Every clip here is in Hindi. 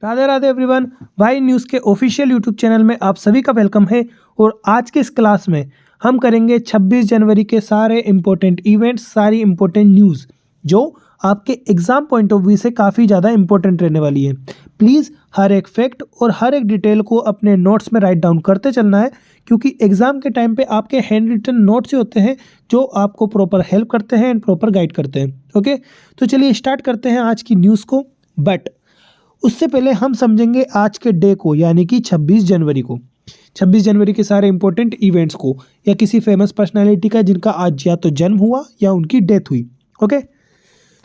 राधे राधे एवरीवन। भाई न्यूज़ के ऑफिशियल यूट्यूब चैनल में आप सभी का वेलकम है। और आज के इस क्लास में हम करेंगे 26 जनवरी के सारे इंपॉर्टेंट इवेंट्स, सारी इंपॉर्टेंट न्यूज़ जो आपके एग्जाम पॉइंट ऑफ व्यू से काफ़ी ज़्यादा इंपॉर्टेंट रहने वाली है। प्लीज़ हर एक फैक्ट और हर एक डिटेल को अपने नोट्स में राइट डाउन करते चलना है, क्योंकि एग्जाम के टाइम पे आपके हैंड रिटन नोट्स ही होते हैं जो आपको प्रॉपर हेल्प करते हैं एंड प्रॉपर गाइड करते हैं। ओके, तो चलिए स्टार्ट करते हैं आज की न्यूज़ को। बट उससे पहले हम समझेंगे आज के डे को, यानी कि 26 जनवरी को। 26 जनवरी के सारे इंपॉर्टेंट इवेंट्स को, या किसी फेमस पर्सनालिटी का जिनका आज या तो जन्म हुआ या उनकी डेथ हुई। ओके,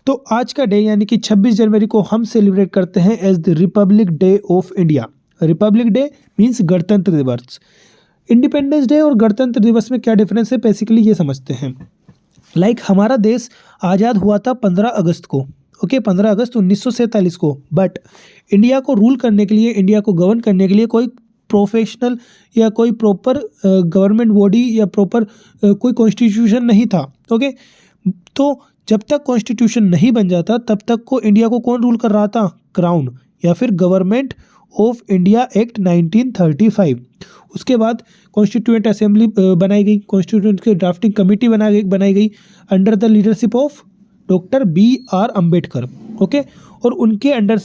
तो आज का डे यानी कि 26 जनवरी को हम सेलिब्रेट करते हैं as the republic day of India. Republic day means गणतंत्र दिवस। इंडिपेंडेंस डे और गणतंत्र दिवस में क्या डिफरेंस है, बेसिकली ये समझते हैं। हमारा देश आज़ाद हुआ था 15 अगस्त को। ओके, 15 अगस्त 1947 को। बट इंडिया को रूल करने के लिए, इंडिया को गवर्न करने के लिए कोई प्रोफेशनल या कोई प्रॉपर गवर्नमेंट बॉडी या प्रॉपर कोई कॉन्स्टिट्यूशन नहीं था। ओके, तो जब तक कॉन्स्टिट्यूशन नहीं बन जाता तब तक को इंडिया को कौन रूल कर रहा था? क्राउन, या फिर गवर्नमेंट ऑफ इंडिया एक्ट 1935। उसके बाद कॉन्स्टिट्यूएंट असेंबली बनाई गई, कॉन्स्टिट्यूएंट की ड्राफ्टिंग कमेटी बनाई गई under the leadership of doctor BR Ambedkar. Okay, और उनके अंडर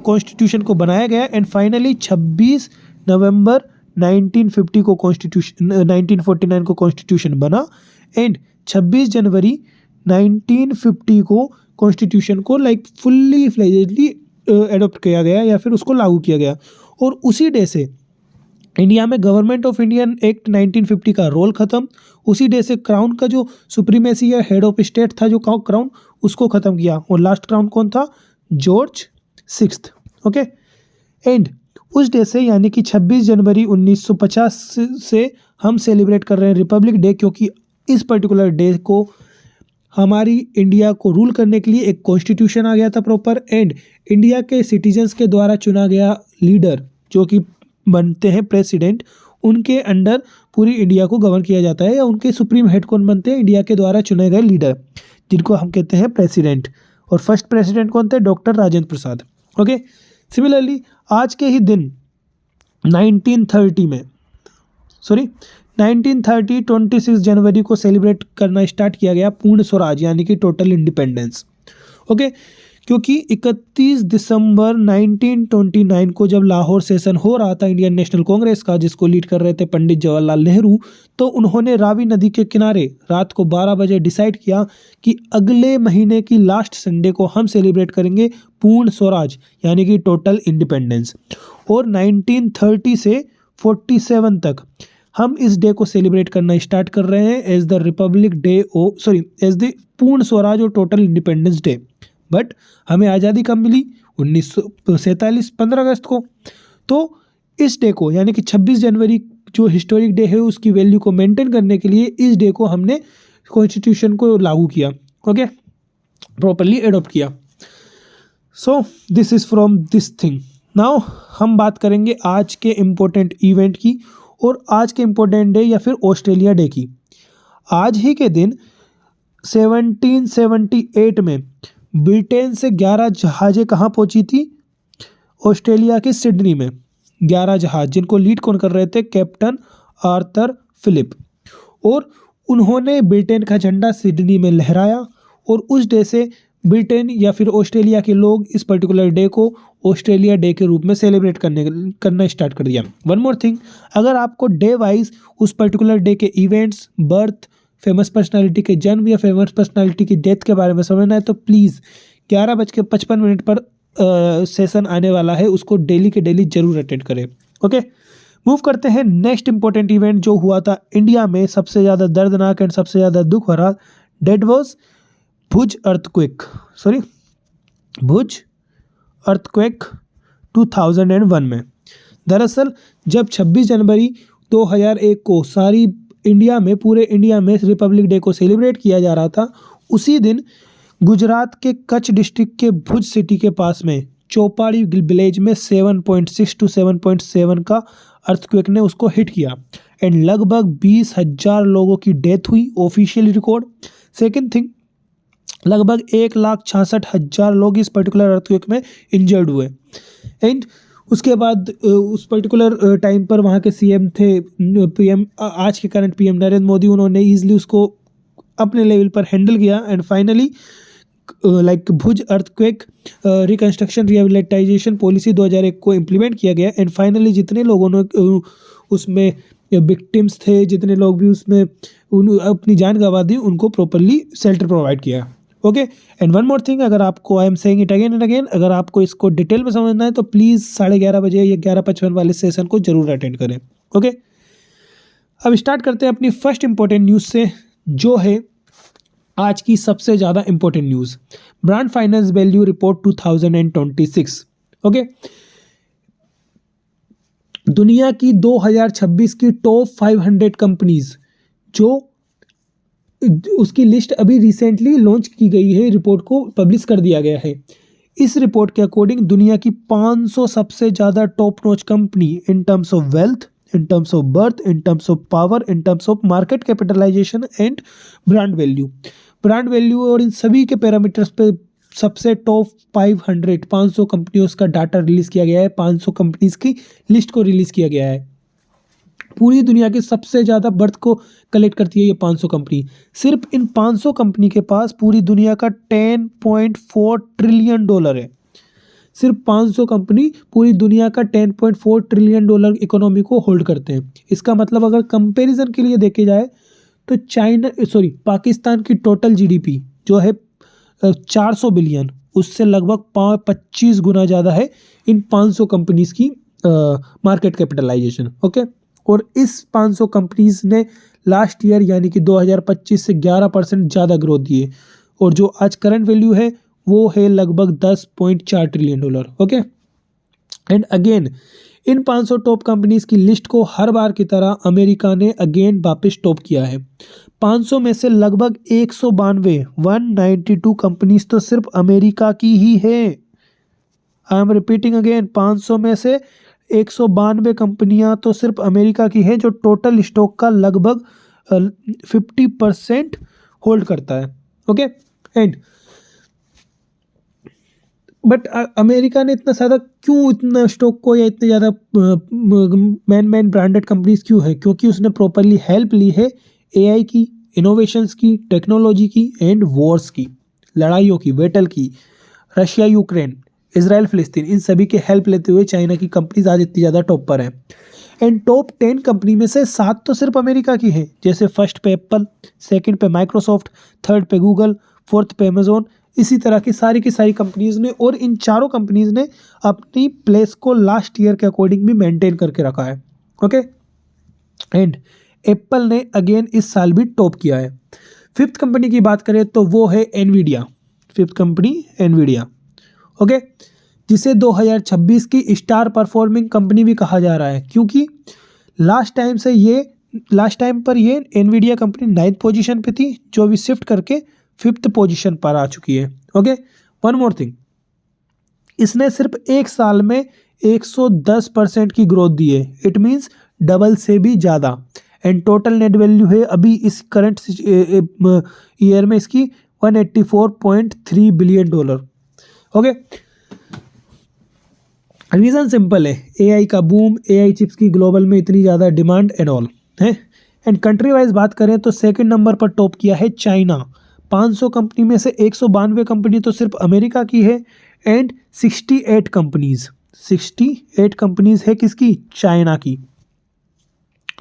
कॉन्स्टिट्यूशन को बनाया गया एंड फाइनली 26 नवंबर 1950 को कॉन्स्टिट्यूशन 1949 को कॉन्स्टिट्यूशन बना एंड 26 जनवरी 1950 को कॉन्स्टिट्यूशन को फुल्ली फ्लेजेडली एडॉप्ट किया गया या फिर उसको लागू किया गया। और उसी डे से इंडिया में गवर्नमेंट ऑफ इंडियन एक्ट 1950 का रोल खत्म। उसी डे से क्राउन का जो सुप्रीमेसी या हेड ऑफ स्टेट था, जो क्राउन, उसको खत्म किया। और लास्ट क्राउन कौन था? जॉर्ज 6। ओके, एंड उस डे से यानी कि 26 जनवरी 1950 से हम सेलिब्रेट कर रहे हैं रिपब्लिक डे, क्योंकि इस पर्टिकुलर डे को हमारी इंडिया को रूल करने के लिए एक कॉन्स्टिट्यूशन आ गया था प्रॉपर, एंड इंडिया के सिटीजन्स के द्वारा चुना गया लीडर जो कि बनते हैं प्रेसिडेंट, उनके अंडर पूरी इंडिया को गवर्न किया जाता है, या उनके सुप्रीम हेड कौन बनते हैं? इंडिया के द्वारा चुने गए लीडर, जिनको हम कहते हैं प्रेसिडेंट। और फर्स्ट प्रेसिडेंट कौन थे? Doctor Rajendra Prasad. Okay, similarly आज के ही दिन 1930 26 जनवरी को सेलिब्रेट करना स्टार्ट किया गया पूर्ण स्वराज, यानी कि टोटल इंडिपेंडेंस। ओके, क्योंकि 31 दिसंबर 1929 को जब लाहौर सेशन हो रहा था इंडियन नेशनल कांग्रेस का, जिसको लीड कर रहे थे पंडित जवाहरलाल नेहरू, तो उन्होंने रावी नदी के किनारे रात को 12 बजे डिसाइड किया कि अगले महीने की लास्ट संडे को हम सेलिब्रेट करेंगे पूर्ण स्वराज, यानी कि टोटल इंडिपेंडेंस। और 1930 से 47 तक हम इस डे को सेलिब्रेट करना स्टार्ट कर रहे हैं as the republic day as the Purna Swaraj और टोटल इंडिपेंडेंस डे। बट हमें आज़ादी कब मिली? 1947 15 अगस्त को। तो इस डे को यानी कि 26 जनवरी जो हिस्टोरिक डे है उसकी वैल्यू को मेंटेन करने के लिए इस डे को हमने कॉन्स्टिट्यूशन को लागू किया। ओके, प्रॉपरली एडॉप्ट किया। So this is from this thing. Now हम बात करेंगे आज के इम्पोर्टेंट इवेंट की, और आज के इम्पोर्टेंट डे या फिर ऑस्ट्रेलिया डे की। आज ही के दिन 1778 में ब्रिटेन से 11 जहाज़ें कहाँ पहुँची थी? ऑस्ट्रेलिया के सिडनी में 11 जहाज़, जिनको लीड कौन कर रहे थे? Captain Arthur Phillip. और उन्होंने ब्रिटेन का झंडा सिडनी में लहराया, और उस डे से ब्रिटेन या फिर ऑस्ट्रेलिया के लोग इस पर्टिकुलर डे को ऑस्ट्रेलिया डे के रूप में सेलिब्रेट करना स्टार्ट कर दिया। वन मोर थिंग, अगर आपको डे वाइज उस पर्टिकुलर डे के इवेंट्स, बर्थ, फेमस पर्सनालिटी के जन्म या फेमस पर्सनालिटी की डेथ के बारे में समझना है तो प्लीज़ 11:55 पर सेशन आने वाला है, उसको डेली के डेली जरूर अटेंड करें। ओके, मूव करते हैं नेक्स्ट इंपॉर्टेंट इवेंट जो हुआ था इंडिया में सबसे ज़्यादा दर्दनाक एंड सबसे ज़्यादा दुख भरा। डेट वॉज भुज अर्थक्वेक 2001 में। दरअसल जब 26 जनवरी 2001 को पूरे इंडिया में रिपब्लिक डे को सेलिब्रेट किया जा रहा था, उसी दिन गुजरात के कच्छ डिस्ट्रिक्ट के भुज सिटी के पास में चौपाड़ी विलेज में 7.6 to 7.7 का अर्थक्वेक ने उसको हिट किया एंड लगभग 20,000 लोगों की डेथ हुई, ऑफिशियल रिकॉर्ड। सेकेंड थिंग, लगभग 1,66,000 लोग इस पर्टिकुलर अर्थक्वेक में इंजर्ड हुए। एंड उसके बाद उस पर्टिकुलर टाइम पर वहाँ के सीएम थे पीएम, आज के करंट पीएम नरेंद्र मोदी, उन्होंने ईजिली उसको अपने लेवल पर हैंडल किया। And finally like Bhuj earthquake reconstruction rehabilitation policy 2001 को इम्प्लीमेंट किया गया। एंड फाइनली जितने लोगों ने उसमें विक्टिम्स थे, जितने लोग भी उसमें अपनी जान गंवा दी, उनको प्रॉपरली शेल्टर प्रोवाइड किया। Okay, and one more thing, अगर आपको, I am saying it again and again, अगर आपको इसको डिटेल में समझना है तो प्लीज़ 11:30 बजे या 11:55 वाले सेशन को जरूर अटेंड करें। ओके, अब स्टार्ट करते हैं अपनी फर्स्ट इंपॉर्टेंट न्यूज़ से, जो है आज की सबसे ज़्यादा important news, brand finance value report 2026। Okay, दुनिया की 2026 की टॉप 500 कंपनीज, जो उसकी लिस्ट अभी रिसेंटली लॉन्च की गई है, रिपोर्ट को पब्लिश कर दिया गया है। इस रिपोर्ट के अकॉर्डिंग दुनिया की 500 सबसे ज़्यादा top notch company in terms of wealth, in terms of birth, in terms of power, in terms of market capitalisation and brand value और इन सभी के पैरामीटर्स पे सबसे टॉप 500 कंपनियों का डाटा रिलीज किया गया है। 500 कंपनीज की लिस्ट को रिलीज किया गया है। पूरी दुनिया की सबसे ज़्यादा बर्थ को कलेक्ट करती है ये 500 कंपनी। सिर्फ इन 500 कंपनी के पास पूरी दुनिया का $10.4 ट्रिलियन है। सिर्फ 500 कंपनी पूरी दुनिया का $10.4 ट्रिलियन इकोनॉमी को होल्ड करते हैं। इसका मतलब अगर कंपैरिजन के लिए देखे जाए तो पाकिस्तान की टोटल जीडीपी जो है 400 बिलियन, उससे लगभग 25 गुना ज़्यादा है इन 500 कंपनीज की मार्केट कैपिटलाइजेशन। ओके, और इस 500 कंपनीज ने लास्ट ईयर यानी कि 2025 से 11% ज़्यादा ग्रोथ दी है, और जो आज करंट वैल्यू है वो है लगभग $10.4 trillion. Okay, and again in 500 top companies की लिस्ट को हर बार की तरह अमेरिका ने अगेन वापस टॉप किया है। 500 में से लगभग 192 कंपनीज तो सिर्फ अमेरिका की ही है। आई एम रिपीटिंग अगेन, 500 में से 192 कंपनियां तो सिर्फ अमेरिका की है, जो टोटल स्टॉक का लगभग 50% होल्ड करता है। ओके, एंड बट अमेरिका ने इतना ज़्यादा क्यों, इतना स्टॉक को या इतने ज़्यादा मैन ब्रांडेड कंपनीज क्यों है? क्योंकि उसने प्रॉपरली हेल्प ली है एआई की, इनोवेशंस की, टेक्नोलॉजी की एंड वॉर्स की, लड़ाइयों की, बैटल की, रशिया यूक्रेन, इसराइल फिलिस्तीन, इन सभी के हेल्प लेते हुए चाइना की कंपनीज आज इतनी ज़्यादा टॉप पर हैं। एंड टॉप 10 कंपनी में से 7 तो सिर्फ अमेरिका की है, जैसे फर्स्ट पे एप्पल, सेकंड पे माइक्रोसॉफ्ट, थर्ड पे गूगल, फोर्थ पे अमेजोन। इसी तरह की सारी कंपनीज ने, और इन चारों कंपनीज ने अपनी प्लेस को लास्ट ईयर के अकॉर्डिंग भी मेंटेन करके रखा है। ओके, एंड एप्पल ने अगेन इस साल भी टॉप किया है। फिफ्थ कंपनी की बात करें तो वो है Nvidia. Fifth company Nvidia, okay, जिसे 2026 की स्टार परफॉर्मिंग कंपनी भी कहा जा रहा है, क्योंकि लास्ट टाइम पर ये एनवीडिया कंपनी 9th पोजीशन पे थी, जो अभी शिफ्ट करके 5th पोजीशन पर आ चुकी है। ओके, वन मोर थिंग, इसने सिर्फ एक साल में 110% की ग्रोथ दी है। इट मीन्स डबल से भी ज़्यादा। एंड टोटल नेट वैल्यू है अभी इस करंट ईयर में इसकी $184.3 बिलियन। ओके, रीज़न सिंपल है, एआई का बूम, एआई चिप्स की ग्लोबल में इतनी ज़्यादा डिमांड एंड ऑल है। एंड कंट्री वाइज बात करें तो सेकंड नंबर पर टॉप किया है चाइना। 500 कंपनी में से 192 कंपनी तो सिर्फ अमेरिका की है, एंड 68 कंपनीज है किसकी? चाइना की,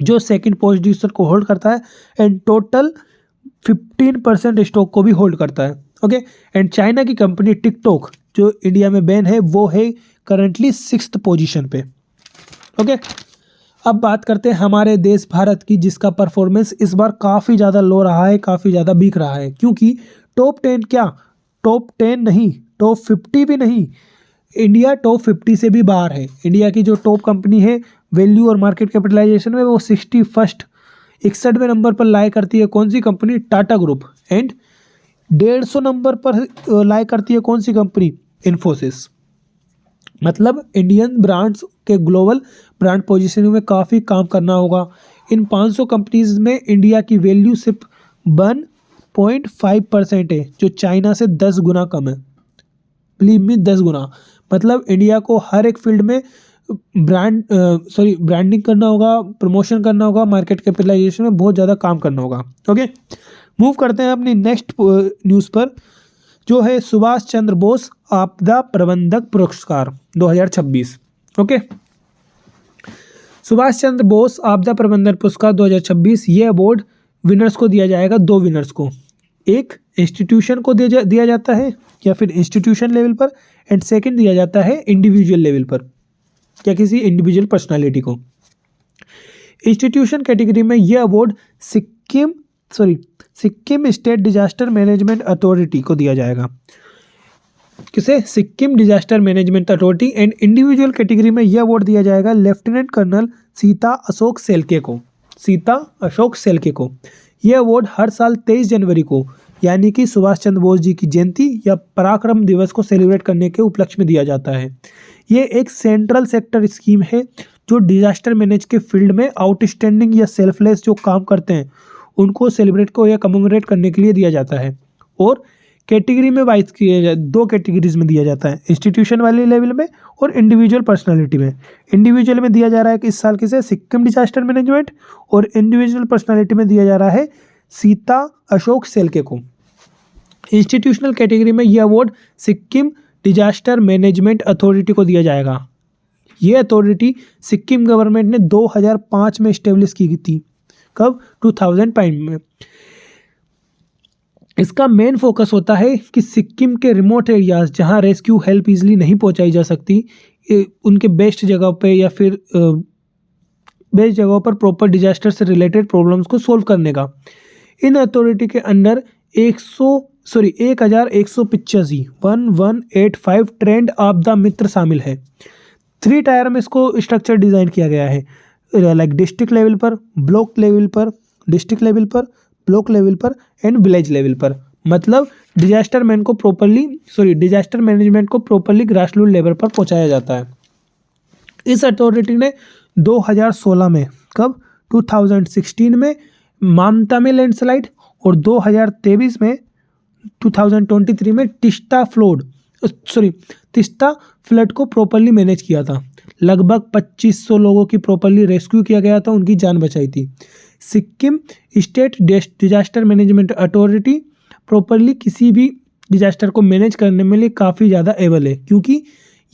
जो सेकंड पोजीशन को होल्ड करता है एंड टोटल 15% स्टॉक को भी होल्ड करता है। ओके, एंड चाइना की कंपनी टिकटॉक, जो इंडिया में बैन है, वो है करंटली 6th पोजीशन पे। ओके, अब बात करते हैं हमारे देश भारत की, जिसका परफॉर्मेंस इस बार काफ़ी ज़्यादा लो रहा है, काफ़ी ज़्यादा बिक रहा है, क्योंकि टॉप 10 क्या, टॉप 10 नहीं, टॉप 50 भी नहीं, इंडिया टॉप 50 से भी बाहर है। इंडिया की जो टॉप कंपनी है वैल्यू और मार्केट कैपिटलाइजेशन में, वो 61वें नंबर पर लाई करती है कौन सी company? Tata group. And 150 number पर लाई करती है कौन सी कंपनी? इन्फोसिस। मतलब इंडियन ब्रांड्स के ग्लोबल ब्रांड पोजीशनिंग में काफ़ी काम करना होगा। इन 500 कंपनीज में इंडिया की वैल्यू सिर्फ 6.5% है, जो चाइना से 10 गुना कम है। बिलीव मी, 10 गुना। मतलब इंडिया को हर एक फील्ड में ब्रांडिंग करना होगा, प्रमोशन करना होगा, मार्केट कैपिटलाइजेशन में बहुत ज़्यादा काम करना होगा। ओके, मूव करते हैं अपनी नेक्स्ट न्यूज़ पर, जो है सुभाष चंद्र बोस आपदा प्रबंधक पुरस्कार 2026। ओके, सुभाष चंद्र बोस आपदा प्रबंधन पुरस्कार 2026, ये अवार्ड विनर्स को दिया जाएगा, 2 विनर्स को। एक इंस्टीट्यूशन को दिया जाता है या फिर इंस्टीट्यूशन लेवल पर, एंड सेकंड दिया जाता है इंडिविजुअल लेवल पर या किसी इंडिविजुअल पर्सनालिटी को। इंस्टीट्यूशन कैटेगरी में यह award Sikkim state disaster management authority को दिया जाएगा। किसे? Sikkim disaster management authority. And individual category में यह अवार्ड दिया जाएगा लेफ्टिनेंट कर्नल सीता अशोक सेल्के को। सीता अशोक सेल्के को। यह अवार्ड हर साल 23 जनवरी को, यानी कि सुभाष चंद्र बोस जी की जयंती या पराक्रम दिवस को सेलिब्रेट करने के उपलक्ष्य में दिया जाता है। ये एक सेंट्रल सेक्टर स्कीम है जो डिजास्टर मैनेज के फील्ड में आउटस्टैंडिंग या सेल्फलेस जो काम करते हैं उनको सेलिब्रेट को या कमेमोरेट करने के लिए दिया जाता है। और कैटेगरी में वाइज किया 2 कैटेगरीज में दिया जाता है, इंस्टीट्यूशन वाले लेवल में और इंडिविजुअल पर्सनालिटी में। इंडिविजुअल में दिया जा रहा है कि इस साल किसे? Sikkim disaster management. और इंडिविजुअल पर्सनालिटी में दिया जा रहा है सीता अशोक सेल्के को। इंस्टीट्यूशनल कैटेगरी में यह award Sikkim disaster management authority को दिया जाएगा। ये अथॉरिटी सिक्किम गवर्नमेंट ने 2005 में इस्टेब्लिश की थी। कब? 2005 में। इसका मेन फोकस होता है कि सिक्किम के रिमोट एरियाज जहां रेस्क्यू हेल्प इजीली नहीं पहुंचाई जा सकती, उनके बेस्ट जगह पे या फिर बेस्ट जगहों पर प्रॉपर डिजास्टर से रिलेटेड प्रॉब्लम्स को सोल्व करने का। इन अथॉरिटी के अंडर 1185 ट्रेंड आपदा मित्र शामिल है। 3 टायर में इसको स्ट्रक्चर डिजाइन किया गया है, लाइक डिस्ट्रिक्ट लेवल पर, ब्लॉक लेवल पर, डिस्ट्रिक्ट लेवल पर, ब्लॉक लेवल पर एंड विलेज लेवल पर। मतलब डिजास्टर मैनेजमेंट को प्रॉपरली ग्रासरूट लेवल पर पहुंचाया जाता है। इस अथॉरिटी ने 2016 में, कब? 2016 में मामता में लैंडस्लाइड और 2023 में तिस्ता फ्लड को प्रॉपरली मैनेज किया था। लगभग 2500 लोगों की प्रॉपरली रेस्क्यू किया गया था, उनकी जान बचाई थी। Sikkim state disaster management authority properly किसी भी डिजास्टर को मैनेज करने में लिए काफ़ी ज़्यादा एबल है, क्योंकि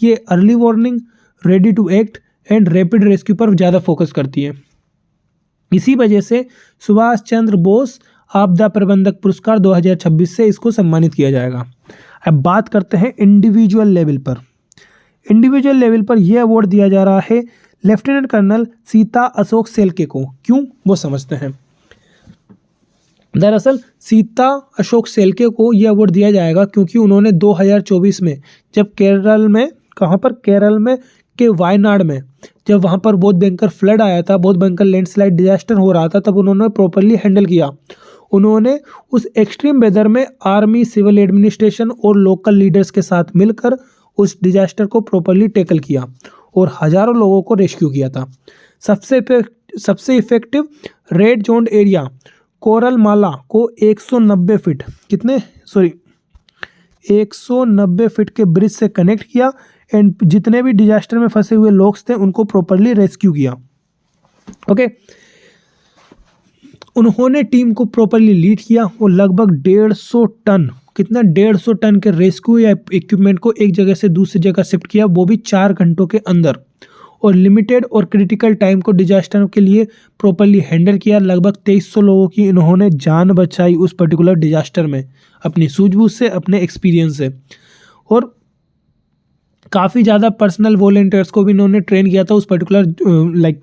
ये early warning, ready to act and rapid rescue पर ज़्यादा फोकस करती है। इसी वजह से सुभाष चंद्र बोस आपदा प्रबंधक पुरस्कार 2026 से इसको सम्मानित किया जाएगा। अब बात करते हैं इंडिविजुअल लेवल पर। इंडिविजुअल लेवल पर यह अवार्ड दिया जा रहा है लेफ्टिनेंट कर्नल सीता अशोक सेल्के को। क्यों? वो समझते हैं। दरअसल सीता अशोक सेल्के को यह अवार्ड दिया जाएगा क्योंकि उन्होंने 2024 में जब केरल में, कहाँ पर? केरल में के वायनाड में, जब वहाँ पर बहुत भयंकर फ्लड आया था, बहुत भयंकर लैंडस्लाइड डिजास्टर हो रहा था, तब उन्होंने प्रॉपरली हैंडल किया। उन्होंने उस एक्सट्रीम वेदर में आर्मी, सिविल एडमिनिस्ट्रेशन और लोकल लीडर्स के साथ मिलकर उस डिजास्टर को प्रॉपरली टैकल किया और हज़ारों लोगों को रेस्क्यू किया था। सबसे इफेक्टिव रेड जोन एरिया कोरल माला को 190 फीट 190 फीट के ब्रिज से कनेक्ट किया एंड जितने भी डिजास्टर में फंसे हुए लोग थे उनको प्रॉपरली रेस्क्यू किया। ओके, उन्होंने टीम को प्रॉपरली लीड किया और लगभग 150 टन, 150 टन के रेस्क्यू या इक्विपमेंट को एक जगह से दूसरी जगह शिफ्ट किया, वो भी 4 घंटों के अंदर। और लिमिटेड और क्रिटिकल टाइम को डिजास्टर के लिए प्रॉपरली हैंडल किया। लगभग 2300 लोगों की इन्होंने जान बचाई उस पर्टिकुलर डिजास्टर में, अपनी सूझबूझ से, अपने एक्सपीरियंस से। और काफ़ी ज़्यादा पर्सनल वॉलंटियर्स को भी इन्होंने ट्रेन किया था उस पर्टिकुलर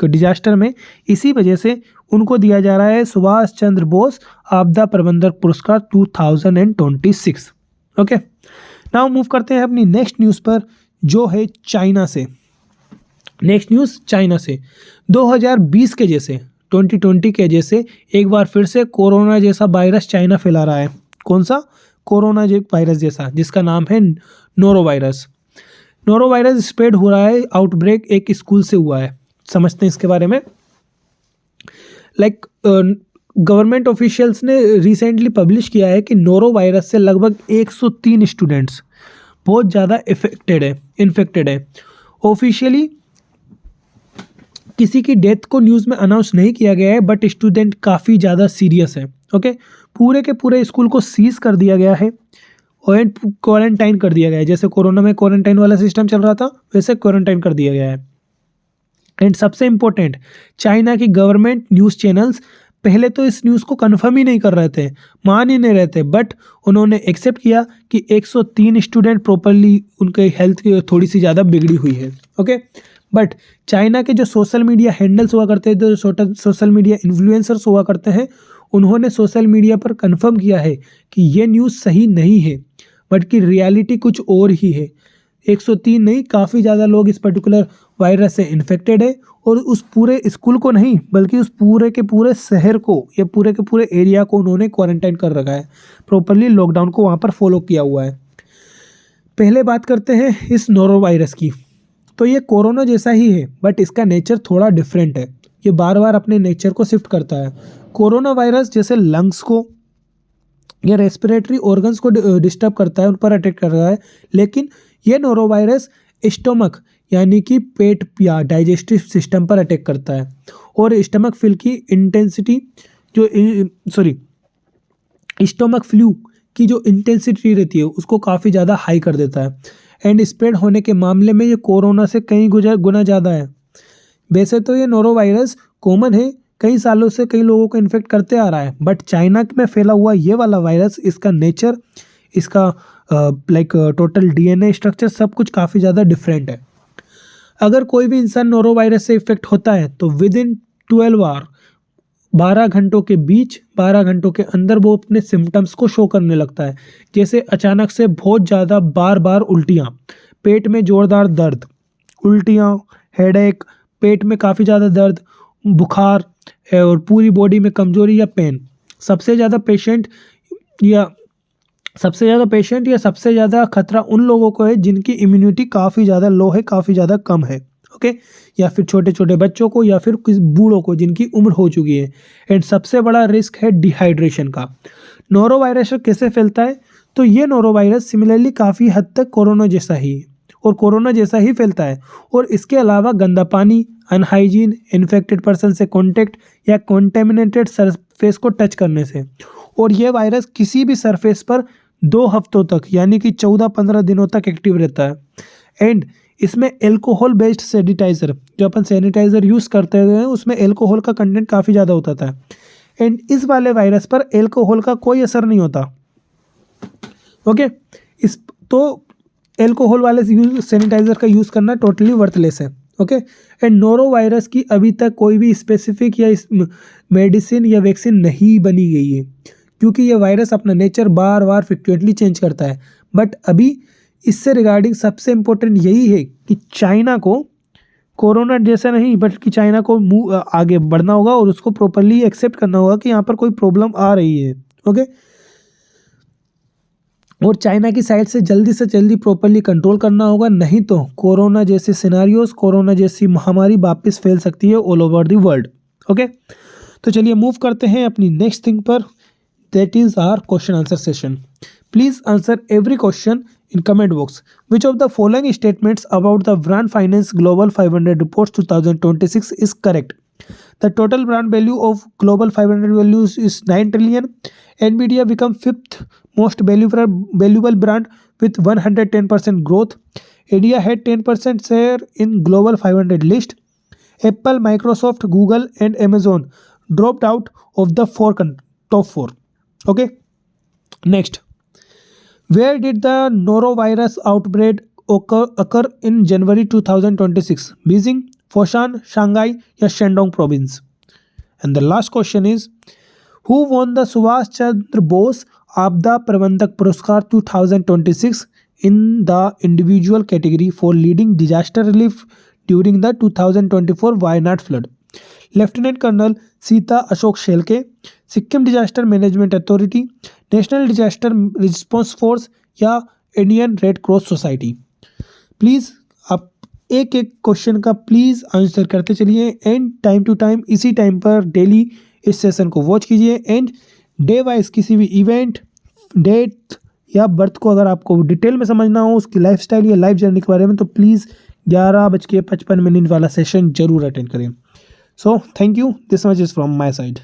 डिजास्टर में। इसी वजह से उनको दिया जा रहा है सुभाष चंद्र बोस आपदा प्रबंधक पुरस्कार 2026। ओके, नाउ मूव करते हैं अपनी नेक्स्ट न्यूज़ पर, जो है चाइना से। नेक्स्ट न्यूज़ चाइना से 2020 के जैसे, 2020 के जैसे एक बार फिर से कोरोना जैसा वायरस चाइना फैला रहा है। कौन सा? कोरोना वायरस जैसा, जिसका नाम है noro virus. Noro virus spread हो रहा है, आउटब्रेक एक स्कूल से हुआ है। समझते हैं इसके बारे में। गवर्नमेंट ऑफिशियल्स ने रिसेंटली पब्लिश किया है कि नोरो वायरस से लगभग 103 स्टूडेंट्स बहुत ज़्यादा इन्फेक्टेड है। ऑफिशियली किसी की डेथ को न्यूज़ में अनाउंस नहीं किया गया है, बट स्टूडेंट काफ़ी ज़्यादा सीरियस है। ओके, पूरे के पूरे स्कूल को सीज कर दिया गया है और क्वारंटाइन कर दिया गया है। जैसे कोरोना में क्वारंटाइन वाला सिस्टम चल रहा था, वैसे क्वारंटाइन कर दिया गया है। एंड सबसे इम्पोर्टेंट, चाइना की गवर्नमेंट न्यूज़ चैनल्स पहले तो इस न्यूज़ को कंफर्म ही नहीं कर रहे थे, मान ही नहीं रहे थे, बट उन्होंने एक्सेप्ट किया कि 103 स्टूडेंट प्रॉपरली उनके हेल्थ थोड़ी सी ज़्यादा बिगड़ी हुई है। ओके, बट चाइना के जो सोशल मीडिया हैंडल्स हुआ करते हैं, जो सोशल मीडिया इन्फ्लुएंसर्स हुआ करते हैं, उन्होंने सोशल मीडिया पर कंफर्म किया है कि ये न्यूज़ सही नहीं है, बट कि रियलिटी कुछ और ही है। 103 नहीं, काफ़ी ज़्यादा लोग इस पर्टिकुलर वायरस से इन्फेक्टेड है, और उस पूरे स्कूल को नहीं बल्कि उस पूरे के पूरे शहर को या पूरे के पूरे एरिया को उन्होंने क्वारंटाइन कर रखा है, प्रॉपरली लॉकडाउन को वहाँ पर फॉलो किया हुआ है। पहले बात करते हैं इस नोरो वायरस की। तो ये कोरोना जैसा ही है, बट इसका नेचर थोड़ा डिफरेंट है। ये बार बार अपने नेचर को शिफ्ट करता है। कोरोना वायरस जैसे लंग्स को या रेस्पिरेटरी ऑर्गन्स को डिस्टर्ब करता है, उन पर अटैक कर रहा है, लेकिन ये नोरो वायरस स्टमक यानी कि पेट या डाइजेस्टिव सिस्टम पर अटैक करता है, और स्टमक फ्लू की इंटेंसिटी स्टमक फ्लू की जो इंटेंसिटी रहती है उसको काफ़ी ज़्यादा हाई कर देता है। एंड स्प्रेड होने के मामले में ये कोरोना से कई गुना ज़्यादा है। वैसे तो ये नोरो वायरस कॉमन है, कई सालों से कई लोगों को इन्फेक्ट करते आ रहा है, बट चाइना में फैला हुआ ये वाला वायरस, इसका नेचर, इसका टोटल डीएनए स्ट्रक्चर सब कुछ काफ़ी ज़्यादा डिफरेंट है। अगर कोई भी इंसान नोरो वायरस से इफेक्ट होता है तो विद इन 12 आवर 12 घंटों के बीच 12 घंटों के अंदर वो अपने सिम्टम्स को शो करने लगता है। जैसे अचानक से बहुत ज़्यादा बार बार उल्टियाँ, पेट में ज़ोरदार दर्द, उल्टियाँ, हेडेक, पेट में काफ़ी ज़्यादा दर्द, बुखार और पूरी बॉडी में कमजोरी या पेन। सबसे ज़्यादा पेशेंट या सबसे ज़्यादा खतरा उन लोगों को है जिनकी इम्यूनिटी काफ़ी ज़्यादा लो है, काफ़ी ज़्यादा कम है। ओके, या फिर छोटे छोटे बच्चों को, या फिर किसी बूढ़ों को जिनकी उम्र हो चुकी है। एंड सबसे बड़ा रिस्क है डिहाइड्रेशन का। नोरो वायरस कैसे फैलता है? तो ये नोरो वायरस सिमिलरली काफ़ी हद तक कोरोना जैसा ही है, और कोरोना जैसा ही फैलता है। और इसके अलावा गंदा पानी, अनहाइजीन, इन्फेक्टेड पर्सन से कॉन्टैक्ट या कॉन्टेमिनेटेड सरफेस को टच करने से। और यह वायरस किसी भी सरफेस पर 2 हफ्तों तक यानी कि 14-15 दिनों तक एक्टिव रहता है। एंड इसमें एल्कोहल बेस्ड सैनिटाइज़र, जो अपन सैनिटाइज़र यूज़ करते हैं, उसमें एल्कोहल का कंटेंट काफ़ी ज़्यादा होता था। एंड इस वाले वायरस पर एल्कोहल का कोई असर नहीं होता। ओके, इस तो एल्कोहल वाले सैनिटाइज़र का यूज़ करना टोटली वर्थलेस है। ओके, एंड नोरो वायरस की अभी तक कोई भी स्पेसिफिक या मेडिसिन या वैक्सीन नहीं बनी गई है, क्योंकि ये वायरस अपना नेचर बार बार फ्रिक्वेंटली चेंज करता है। बट अभी इससे रिगार्डिंग सबसे इम्पोर्टेंट यही है कि चाइना को कोरोना जैसा नहीं, बल्कि चाइना को आगे बढ़ना होगा और उसको प्रॉपरली एक्सेप्ट करना होगा कि यहाँ पर कोई प्रॉब्लम आ रही है। ओके, और चाइना की साइड से जल्दी प्रॉपरली कंट्रोल करना होगा, नहीं तो कोरोना जैसे सिनारियोज, कोरोना जैसी महामारी वापस फैल सकती है all over the world. Okay, तो चलिए मूव करते हैं अपनी नेक्स्ट थिंग पर, that is our question answer session. Please answer every question in comment box. Which of the following statements about the Brand Finance Global 500 Reports 2026 is correct? The total brand value of Global 500 values is 9 trillion. Nvidia become 5th most valuable brand with 110% growth. India had 10% share in Global 500 list. Apple, Microsoft, Google and Amazon dropped out of the top 4. Okay, next. Where did the norovirus outbreak occur in January 2026? Beijing, Foshan, Shanghai या Shandong province? And the last question is, who won the Subhash Chandra Bose Aapda Prabandhak Puraskar 2026 in the individual category for leading disaster relief during the 2024 Wayanad flood? Lieutenant Colonel Sita Ashok Shelke, Sikkim disaster management authority, national disaster response force या Indian Red Cross society. Please आप एक एक क्वेश्चन का प्लीज़ आंसर करते चलिए, एंड टाइम टू टाइम इसी टाइम पर डेली इस सेशन को वॉच कीजिए। एंड डे वाइज किसी भी इवेंट, डेट या बर्थ को अगर आपको डिटेल में समझना हो उसकी लाइफस्टाइल या लाइफ जर्नी के बारे में, तो प्लीज़ 11:55 वाला सेशन जरूर अटेंड करें। So thank you, this much is from my side.